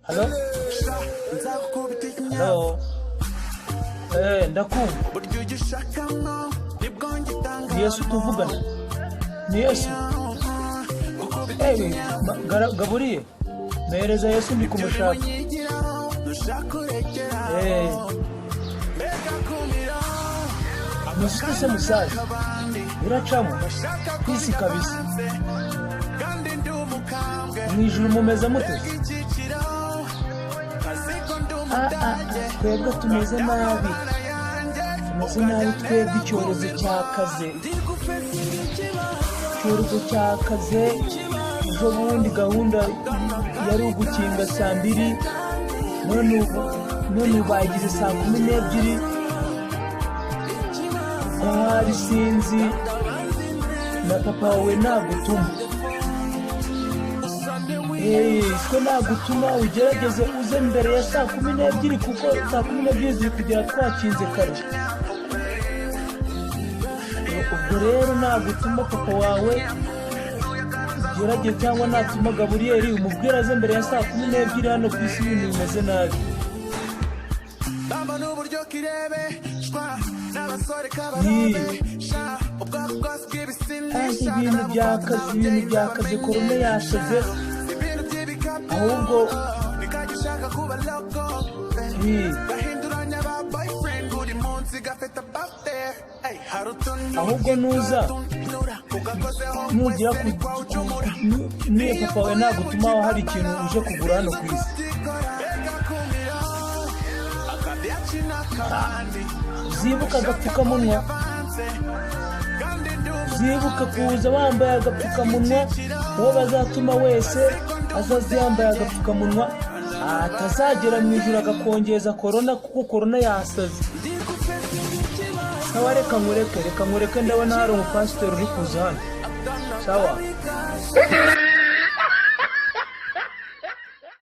Halo? Halo? Ndakumva. Ni Yesu tuvugana? Ni Yesu? Gaburiye? Mpereza Yesu ndi kumushaka. Musike se musaza? Biracamo? Kwisi kabisa. Mwijuru mumeze mute? Twebwe tumeze nabi. Tumeze nabi twebwe icyorezo cyakaze. Icyorezo cyakaze. Ejo bundi gahunda yari ugukinga saa 2. None bagize saa 12. Ahari sinzi. Na papa wawe nagutuma. Ko nagutuma ugerageze uze mbere ya saa 12 kuko saa 12 ziri kugera twakinze kare. Ubwo rero nagutuma papa wawe ugerageze cyangwa natuma Gaburiyeli umubwira aze mbere ya saa 12 hano ku isi ibintu bimeze nabi. Ibintu byakaze korona yashaze ahubwo nuza nugira niyo papa we nagutuma hari ikintu uje kugura hano ku isi. Zibuka agapfukamunwa. Zibuka kuza wambaye agapfukamunwa. Uwo bazatuma wese azaze yambaye agapfukamunwa atazagera mu ijuru agakongeza korona kuko korona yasaze. Sawa reka nkureke ndabona hari umupasiteri uri kuza hano. Sawa.